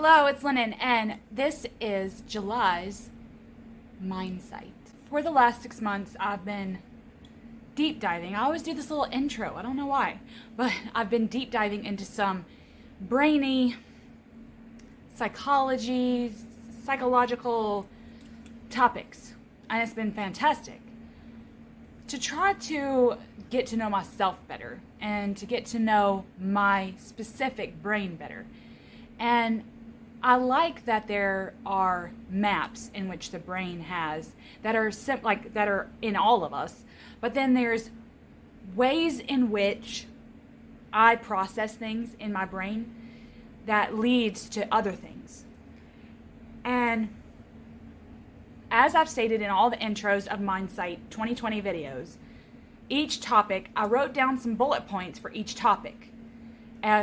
Hello, it's Lennon, and this is July's Mindsight. For the last 6 months, I've been deep diving. I always do this little intro, I don't know why, but I've been deep diving into some brainy psychological topics, and it's been fantastic to try to get to know myself better and to get to know my specific brain better. And I like that there are maps in which the brain has that are that are in all of us, but then there's ways in which I process things in my brain that leads to other things. And as I've stated in all the intros of Mindsight 2020 videos, each topic, I wrote down some bullet points for each topic,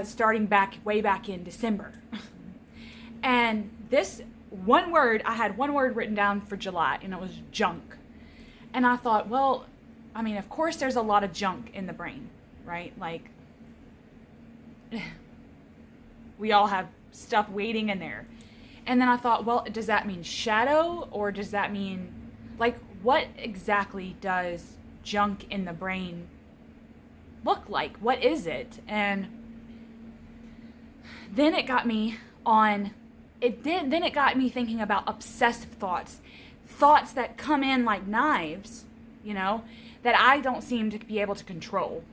starting way back in December. And this one word, I had one word written down for July, and it was junk. And I thought, well, I mean, of course there's a lot of junk in the brain, right? Like, we all have stuff waiting in there. And then I thought, well, does that mean shadow, or does that mean, like, what exactly does junk in the brain look like? What is it? And then it got me thinking about obsessive thoughts that come in like knives, that I don't seem to be able to control,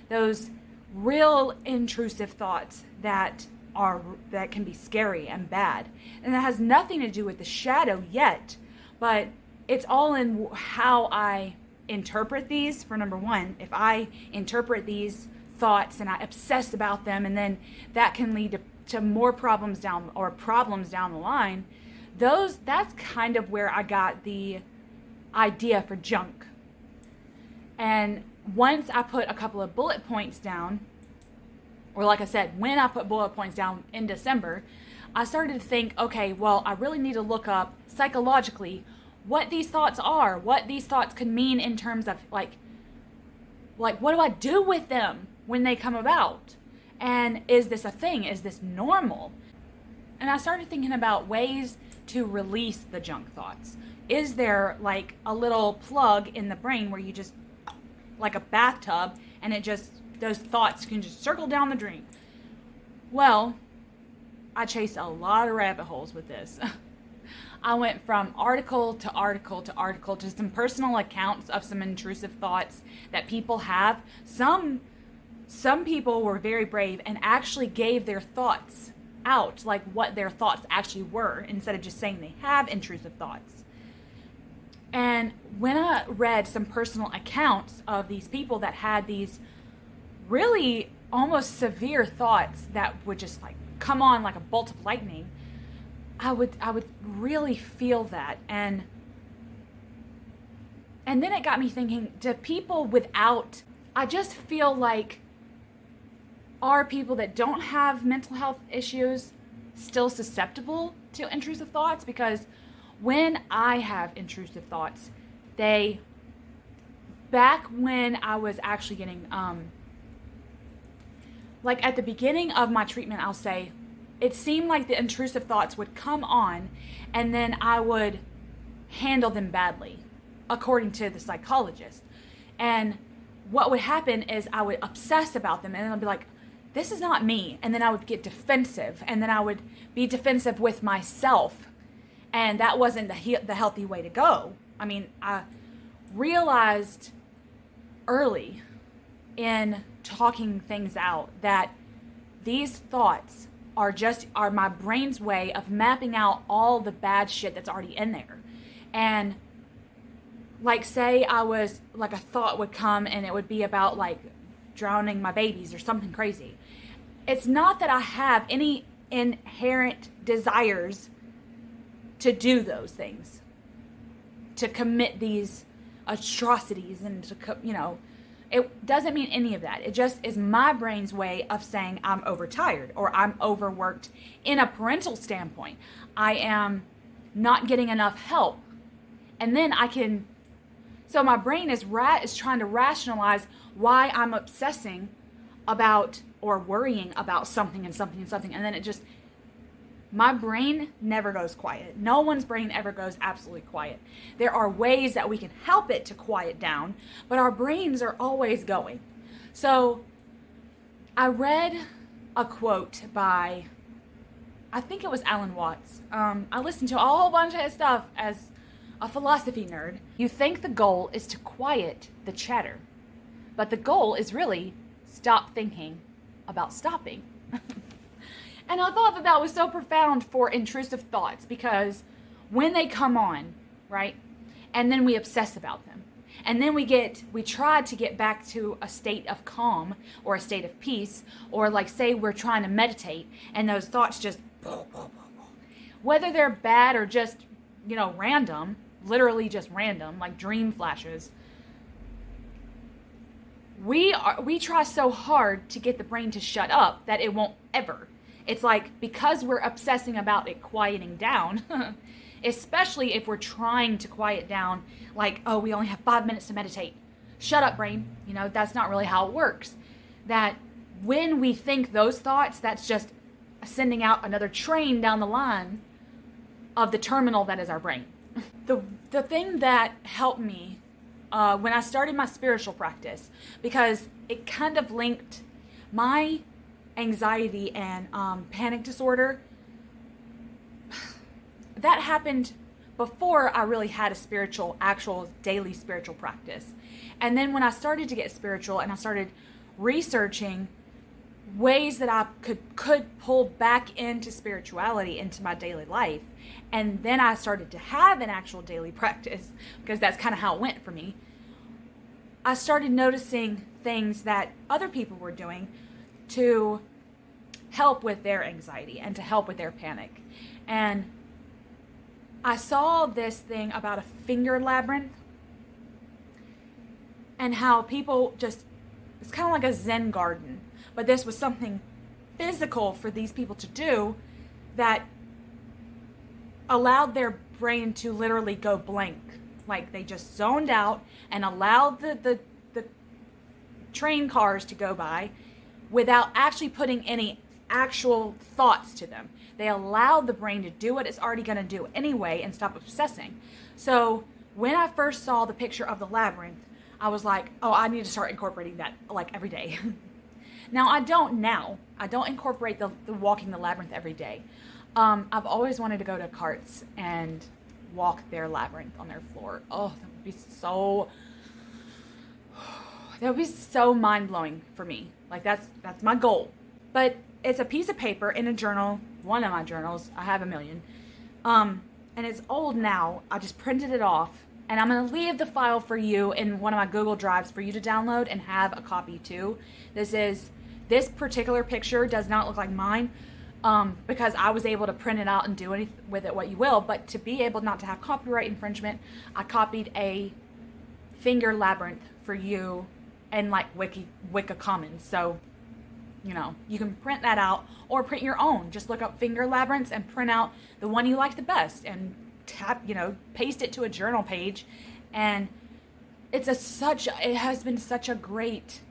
those real intrusive thoughts that can be scary and bad. And that has nothing to do with the shadow yet, but it's all in how I interpret these. For number one, if I interpret these thoughts and I obsess about them, and then that can lead to more problems down the line, that's kind of where I got the idea for junk. And once I put a couple of bullet points down, or like I said, when I put bullet points down in December, I started to think, okay, well, I really need to look up psychologically what these thoughts are, what these thoughts could mean in terms of like what do I do with them when they come about? And is this a thing? Is this normal? And I started thinking about ways to release the junk thoughts. Is there like a little plug in the brain where you just, like a bathtub, and those thoughts can just circle down the drain? Well, I chased a lot of rabbit holes with this. I went from article to article to article to some personal accounts of some intrusive thoughts that people have. Some people were very brave and actually gave their thoughts out, like what their thoughts actually were, instead of just saying they have intrusive thoughts. And when I read some personal accounts of these people that had these really almost severe thoughts that would just like come on like a bolt of lightning, I would really feel that. And then it got me thinking, do people without, I just feel like, are people that don't have mental health issues still susceptible to intrusive thoughts? Because when I have intrusive thoughts, back when I was actually getting, like at the beginning of my treatment, I'll say, it seemed like the intrusive thoughts would come on and then I would handle them badly, according to the psychologist. And what would happen is I would obsess about them, and then I'd be like, this is not me. And then I would get defensive, and then I would be defensive with myself. And that wasn't the healthy way to go. I mean, I realized early in talking things out that these thoughts are my brain's way of mapping out all the bad shit that's already in there. And like, say I was like, a thought would come and it would be about like drowning my babies or something crazy. It's not that I have any inherent desires to do those things, to commit these atrocities, and it doesn't mean any of that. It just is my brain's way of saying I'm overtired or I'm overworked in a parental standpoint. I am not getting enough help. And then so my brain is trying to rationalize why I'm obsessing about or worrying about something and something and something. And then My brain never goes quiet. No one's brain ever goes absolutely quiet. There are ways that we can help it to quiet down, but our brains are always going. So I read a quote by, I think it was Alan Watts. I listened to a whole bunch of his stuff as a philosophy nerd. You think the goal is to quiet the chatter, but the goal is really stop thinking about stopping. And I thought that that was so profound for intrusive thoughts, because when they come on, right, and then we obsess about them, and then we try to get back to a state of calm or a state of peace, or like say we're trying to meditate and those thoughts just, whether they're bad or just, random, literally just random, like dream flashes, we try so hard to get the brain to shut up that it won't ever. It's like, because we're obsessing about it quieting down, especially if we're trying to quiet down, like, oh, we only have 5 minutes to meditate. Shut up, brain. That's not really how it works. That when we think those thoughts, that's just sending out another train down the line of the terminal that is our brain. The thing that helped me when I started my spiritual practice, because it kind of linked my anxiety and panic disorder, that happened before I really had a actual daily spiritual practice. And then when I started to get spiritual and I started researching ways that I could pull back into spirituality into my daily life, and then I started to have an actual daily practice, because that's kind of how it went for me, I started noticing things that other people were doing to help with their anxiety and to help with their panic. And I saw this thing about a finger labyrinth, and how people just, it's kind of like a Zen garden, but this was something physical for these people to do that allowed their brain to literally go blank. Like, they just zoned out and allowed the train cars to go by without actually putting any actual thoughts to them. They allowed the brain to do what it's already going to do anyway and stop obsessing. So when I first saw the picture of the labyrinth, I was like, oh, I need to start incorporating that like every day. Now I don't incorporate the walking the labyrinth every day. I've always wanted to go to carts and walk their labyrinth on their floor. Oh, that would be so mind-blowing for me. Like, that's my goal. But it's a piece of paper in a journal, one of my journals. I have a million. And it's old now. I just printed it off, and I'm going to leave the file for you in one of my Google Drives for you to download and have a copy too. This particular picture does not look like mine, because I was able to print it out and do anything with it what you will, but to be able not to have copyright infringement, I copied a finger labyrinth for you and like Wiki Commons. So, you can print that out or print your own. Just look up finger labyrinths and print out the one you like the best and paste it to a journal page. And it has been such a great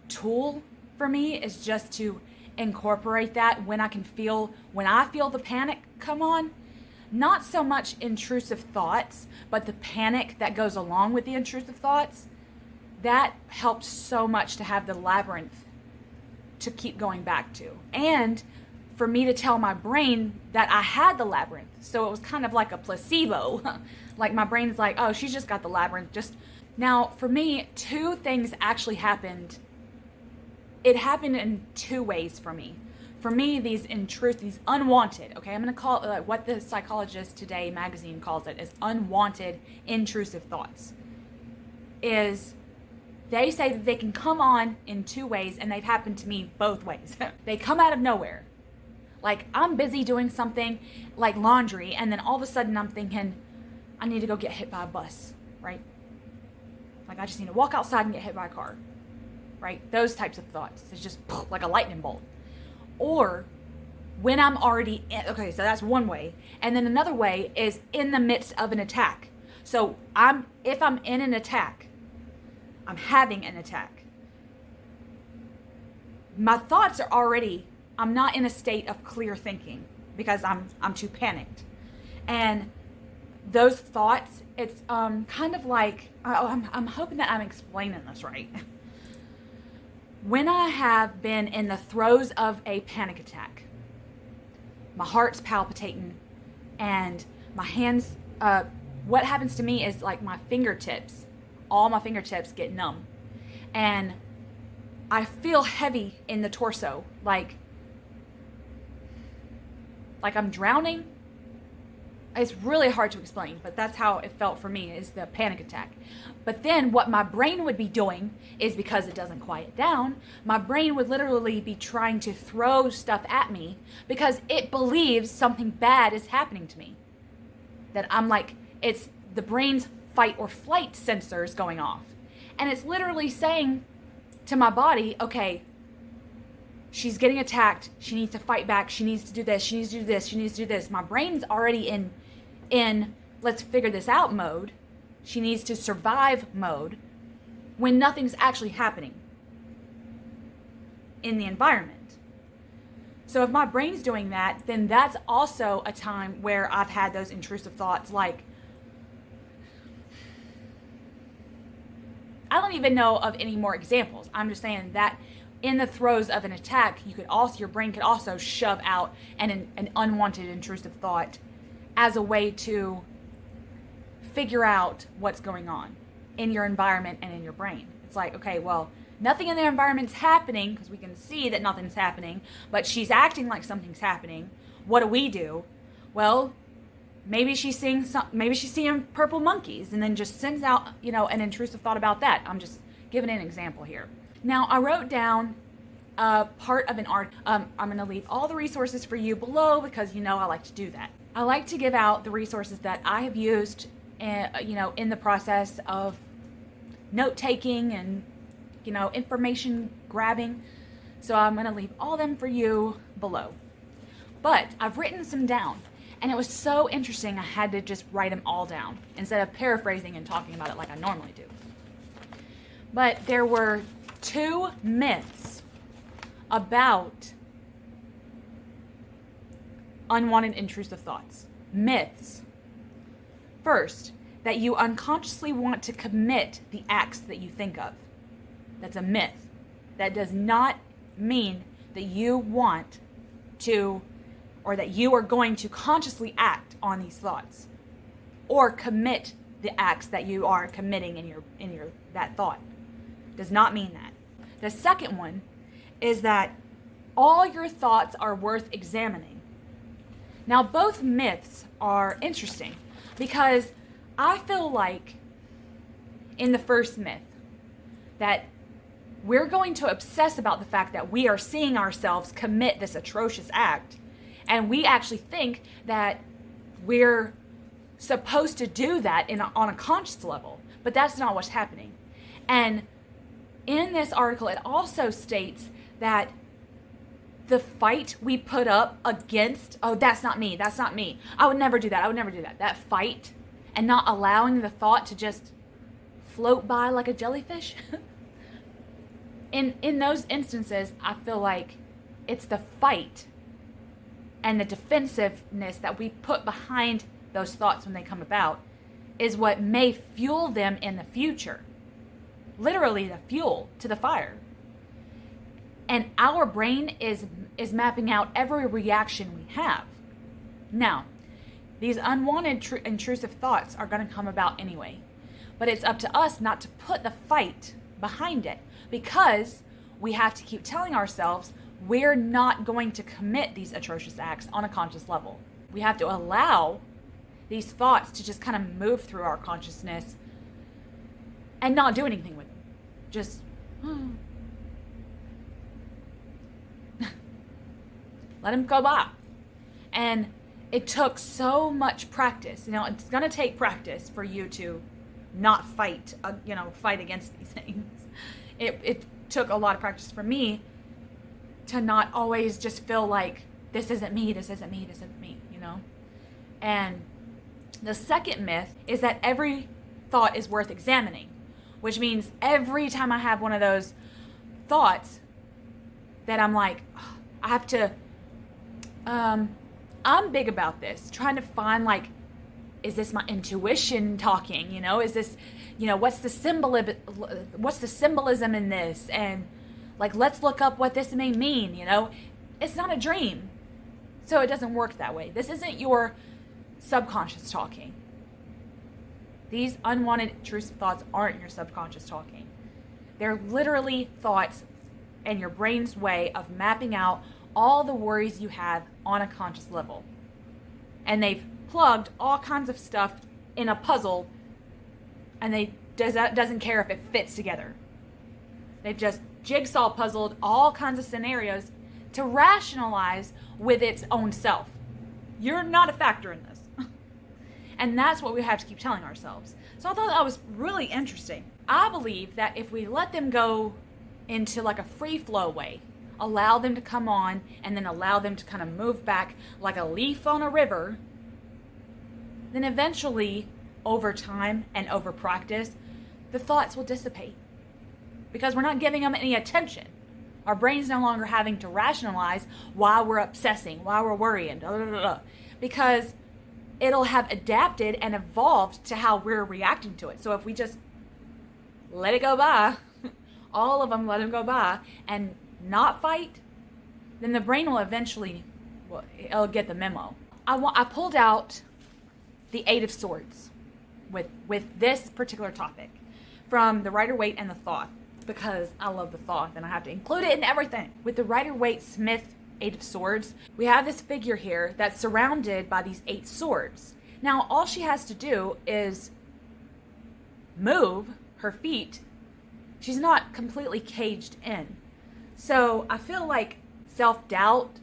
tool for me, is just to incorporate that when I feel the panic come on. Not so much intrusive thoughts, but the panic that goes along with the intrusive thoughts. That helped so much to have the labyrinth to keep going back to, and for me to tell my brain that I had the labyrinth. So it was kind of like a placebo. Like, my brain's like, oh, she's just got the labyrinth. Now for me, two things actually happened. It happened in two ways for me. For me, these unwanted, okay, I'm going to call it what the Psychologist Today magazine calls it, is unwanted intrusive thoughts. They say that they can come on in two ways, and they've happened to me both ways. They come out of nowhere. Like, I'm busy doing something like laundry, and then all of a sudden I'm thinking, I need to go get hit by a bus, right? Like, I just need to walk outside and get hit by a car, right? Those types of thoughts. It's just like a lightning bolt. Or when I'm already in, okay, so that's one way. And then another way is in the midst of an attack. So if I'm in an attack, I'm having an attack, my thoughts are already, I'm not in a state of clear thinking, because I'm too panicked. And those thoughts, it's kind of like, I'm hoping that I'm explaining this right. When I have been in the throes of a panic attack, my heart's palpitating and my hands, what happens to me is like my fingertips, all my fingertips get numb. And I feel heavy in the torso, like I'm drowning. It's really hard to explain, but that's how it felt for me, is the panic attack. But then what my brain would be doing is, because it doesn't quiet down, my brain would literally be trying to throw stuff at me because it believes something bad is happening to me. That I'm like, it's the brain's fight or flight sensors going off. And it's literally saying to my body, okay, she's getting attacked. She needs to fight back. She needs to do this. She needs to do this. She needs to do this. My brain's already in let's figure this out mode. She needs to survive mode when nothing's actually happening in the environment. So if my brain's doing that, then that's also a time where I've had those intrusive thoughts like, I don't even know of any more examples. I'm just saying that in the throes of an attack, your brain could also shove out an unwanted intrusive thought as a way to figure out what's going on in your environment and in your brain. It's like, okay, well, nothing in the environment's happening because we can see that nothing's happening, but she's acting like something's happening. What do? Well, maybe she's seeing purple monkeys, and then just sends out, an intrusive thought about that. I'm just giving an example here. Now, I wrote down part of an art. I'm going to leave all the resources for you below because I like to do that. I like to give out the resources that I have used, in the process of note taking and, information grabbing. So I'm going to leave all them for you below. But I've written some down, and it was so interesting I had to just write them all down instead of paraphrasing and talking about it like I normally do. But there were 2 myths about unwanted intrusive thoughts. Myths. First, that you unconsciously want to commit the acts that you think of. That's a myth. That does not mean that you want to, or that you are going to consciously act on these thoughts or commit the acts that you are committing in your that thought. Does not mean that. The second one is that all your thoughts are worth examining. Now, both myths are interesting because I feel like in the first myth that we're going to obsess about the fact that we are seeing ourselves commit this atrocious act, and we actually think that we're supposed to do that on a conscious level, but that's not what's happening. And in this article, it also states that the fight we put up against, that's not me, I would never do that, that fight, and not allowing the thought to just float by like a jellyfish. In those instances, I feel like it's the fight and the defensiveness that we put behind those thoughts when they come about is what may fuel them in the future. Literally the fuel to the fire. And our brain is mapping out every reaction we have. Now, these unwanted intrusive thoughts are going to come about anyway. But it's up to us not to put the fight behind it, because we have to keep telling ourselves we're not going to commit these atrocious acts on a conscious level. We have to allow these thoughts to just kind of move through our consciousness and not do anything with them. Just let them go by. And it took so much practice. It's going to take practice for you to not fight against these things. It took a lot of practice for me to not always just feel like this isn't me. And the second myth is that every thought is worth examining, which means every time I have one of those thoughts that I'm like, I have to I'm big about this, trying to find like, is this my intuition talking? Is this, what's the symbolism in this? And like, let's look up what this may mean. It's not a dream, so it doesn't work that way. This isn't your subconscious talking. These unwanted intrusive thoughts aren't your subconscious talking. They're literally thoughts and your brain's way of mapping out all the worries you have on a conscious level. And they've plugged all kinds of stuff in a puzzle, and doesn't care if it fits together. They've just jigsaw puzzled all kinds of scenarios to rationalize with its own self. You're not a factor in this. And that's what we have to keep telling ourselves. So I thought that was really interesting. I believe that if we let them go into like a free flow way, allow them to come on and then allow them to kind of move back like a leaf on a river, then eventually, over time and over practice, the thoughts will dissipate. Because we're not giving them any attention. Our brain's no longer having to rationalize why we're obsessing, why we're worrying, because it'll have adapted and evolved to how we're reacting to it. So if we just let it go by, all of them let them go by, and not fight, then the brain will eventually, it'll get the memo. I pulled out the Eight of Swords with this particular topic from the Rider-Waite and the Thoth, because I love the Thoth and I have to include it in everything. With the Rider-Waite Smith Eight of Swords, we have this figure here that's surrounded by these 8 swords. Now, all she has to do is move her feet. She's not completely caged in. So I feel like self-doubt,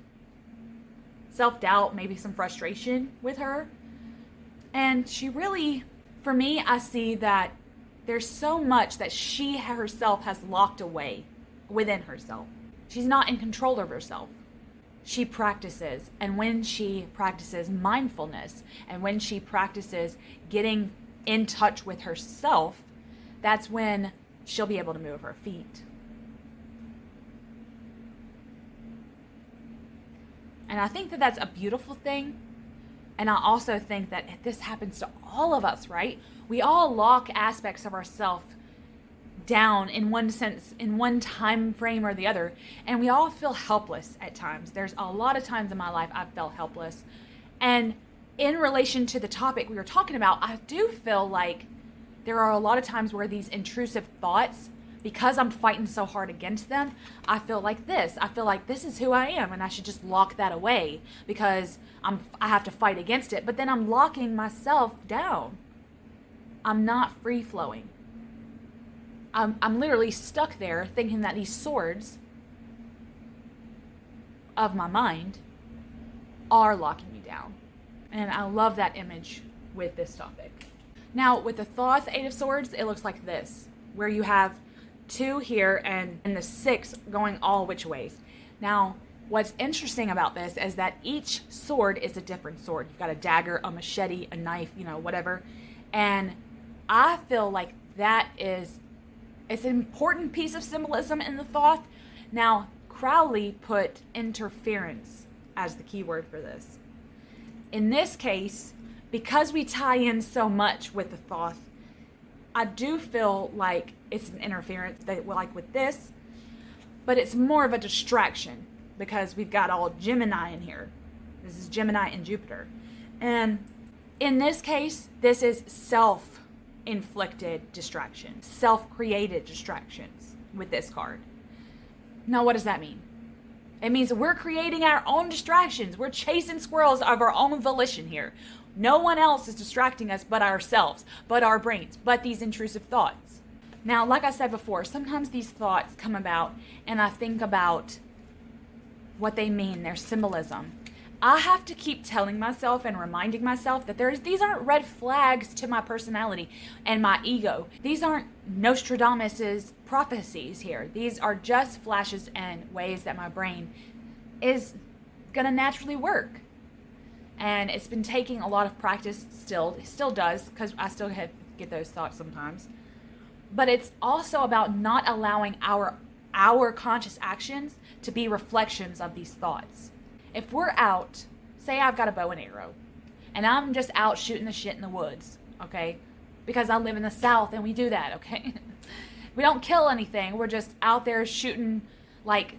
maybe some frustration with her. And she really, for me, I see that there's so much that she herself has locked away within herself. She's not in control of herself. She practices, and when she practices mindfulness, and when she practices getting in touch with herself, that's when she'll be able to move her feet. And I think that that's a beautiful thing. And I also think that this happens to all of us, right? We all lock aspects of ourselves down in one sense, in one time frame or the other, and we all feel helpless at times. There's a lot of times in my life I've felt helpless. And in relation to the topic we were talking about, I do feel like there are a lot of times where these intrusive thoughts, because I'm fighting so hard against them, I feel like this. I feel like this is who I am, and I should just lock that away because I have to fight against it. But then I'm locking myself down. I'm not free-flowing. I'm literally stuck there thinking that these swords of my mind are locking me down. And I love that image with this topic. Now, with the Thoth Eight of Swords, it looks like this, where you have 2 here and the 6 going all which ways. Now, what's interesting about this is that each sword is a different sword. You've got a dagger, a machete, a knife, whatever. And I feel like it's an important piece of symbolism in the Thoth. Now, Crowley put interference as the key word for this. In this case, because we tie in so much with the Thoth, I do feel like it's an interference, like with this, but it's more of a distraction because we've got all Gemini in here. This is Gemini and Jupiter. And in this case, this is self-inflicted distractions, self-created distractions with this card. Now, what does that mean? It means we're creating our own distractions. We're chasing squirrels of our own volition here. No one else is distracting us but ourselves, but our brains, but these intrusive thoughts. Now, like I said before, sometimes these thoughts come about and I think about what they mean, their symbolism. I have to keep telling myself and reminding myself that these aren't red flags to my personality and my ego. These aren't Nostradamus's prophecies here. These are just flashes and ways that my brain is gonna naturally work. And it's been taking a lot of practice still. It still does, because I still get those thoughts sometimes. But it's also about not allowing our conscious actions to be reflections of these thoughts. If we're out say I've got a bow and arrow and I'm just out shooting the shit in the woods, okay? Because I live in the South and we do that, okay? We don't kill anything. We're just out there shooting like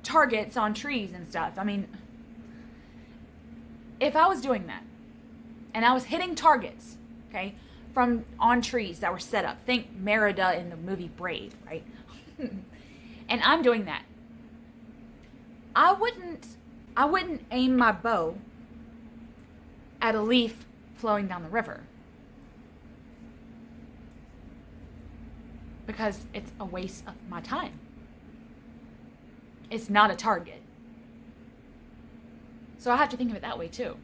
targets on trees and stuff. I mean, if I was doing that and I was hitting targets, okay, from on trees that were set up, think Merida in the movie Brave, right? And I'm doing that, I wouldn't aim my bow at a leaf flowing down the river, because it's a waste of my time. It's not a target. So I have to think of it that way too.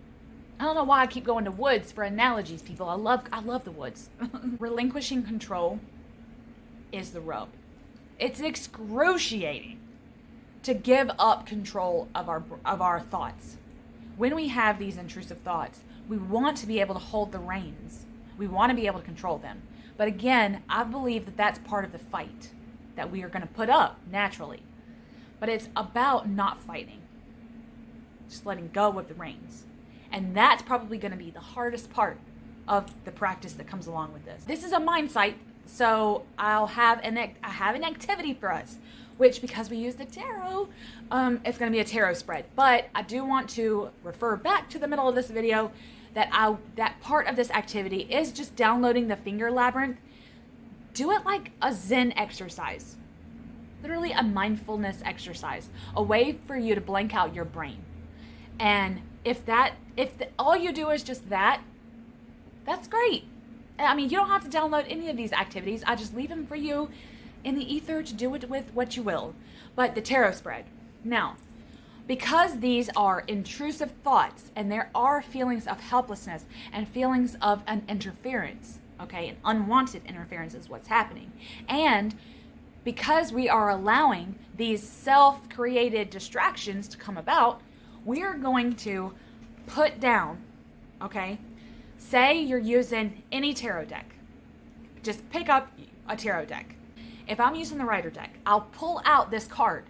I don't know why I keep going to woods for analogies, people. I love the woods. Relinquishing control is the rub. It's excruciating to give up control of our thoughts. When we have these intrusive thoughts, we want to be able to hold the reins. We want to be able to control them. But again, I believe that that's part of the fight that we are going to put up naturally. But it's about not fighting. Just letting go of the reins. And that's probably going to be the hardest part of the practice that comes along with this. This is a Mindsight, so I have an activity for us, which, because we use the tarot, it's going to be a tarot spread. But I do want to refer back to the middle of this video that part of this activity is just downloading the finger labyrinth. Do it like a Zen exercise, literally a mindfulness exercise, a way for you to blank out your brain. And if all you do is just that, that's great. I mean, you don't have to download any of these activities. I just leave them for you in the ether to do it with what you will. But the tarot spread. Now, because these are intrusive thoughts and there are feelings of helplessness and feelings of an interference, okay, an unwanted interference is what's happening. And because we are allowing these self-created distractions to come about, we are going to put down, okay, say you're using any tarot deck. Just pick up a tarot deck. If I'm using the Rider deck, I'll pull out this card,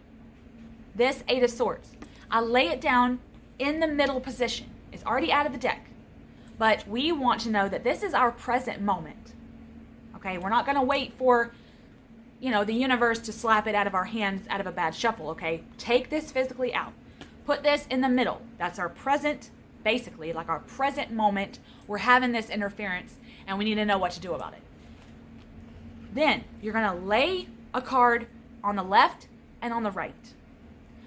this Eight of Swords. I lay it down in the middle position. It's already out of the deck. But we want to know that this is our present moment. Okay, we're not going to wait for, the universe to slap it out of our hands out of a bad shuffle, okay? Take this physically out. Put this in the middle. That's our present, basically, like our present moment. We're having this interference, and we need to know what to do about it. Then you're going to lay a card on the left and on the right.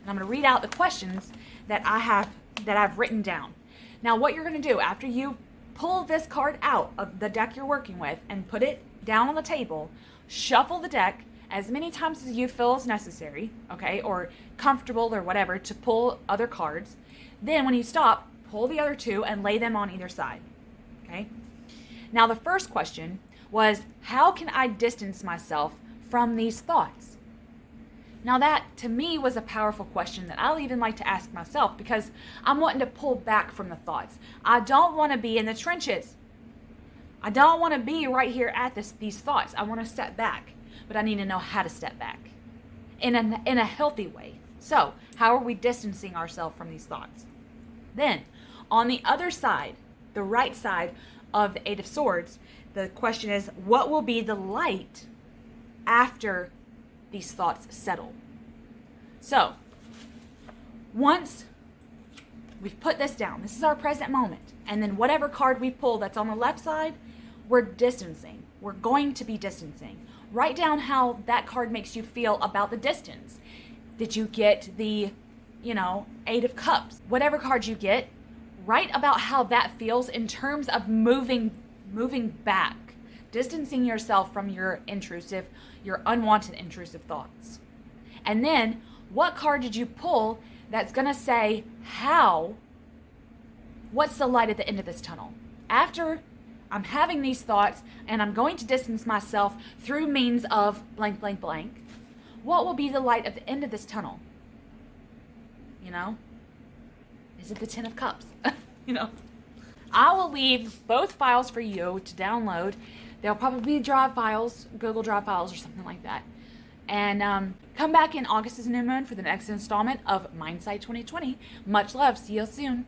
And I'm going to read out the questions that I've written down. Now, what you're going to do after you pull this card out of the deck you're working with and put it down on the table, shuffle the deck as many times as you feel is necessary, okay, or comfortable or whatever, to pull other cards. Then when you stop, pull the other two and lay them on either side, okay? Now, the first question was, how can I distance myself from these thoughts? Now, that to me was a powerful question that I'll even like to ask myself, because I'm wanting to pull back from the thoughts. I don't want to be in the trenches. I don't want to be right here at these thoughts. I want to step back, but I need to know how to step back in a healthy way. So, how are we distancing ourselves from these thoughts? Then, on the other side, the right side of the Eight of Swords, the question is, what will be the light after these thoughts settle? So, once we've put this down, this is our present moment, and then whatever card we pull that's on the left side, we're distancing. We're going to be distancing. Write down how that card makes you feel about the distance. Did you get the, Eight of Cups? Whatever card you get, write about how that feels in terms of moving back, distancing yourself from your unwanted intrusive thoughts. And then, what card did you pull that's going to say what's the light at the end of this tunnel? After I'm having these thoughts and I'm going to distance myself through means of blank, blank, blank, what will be the light at the end of this tunnel? Is it the Ten of Cups? I will leave both files for you to download. They'll probably be Drive files, Google Drive files or something like that. And come back in August is new moon for the next installment of Mindsight 2020. Much love. See you soon.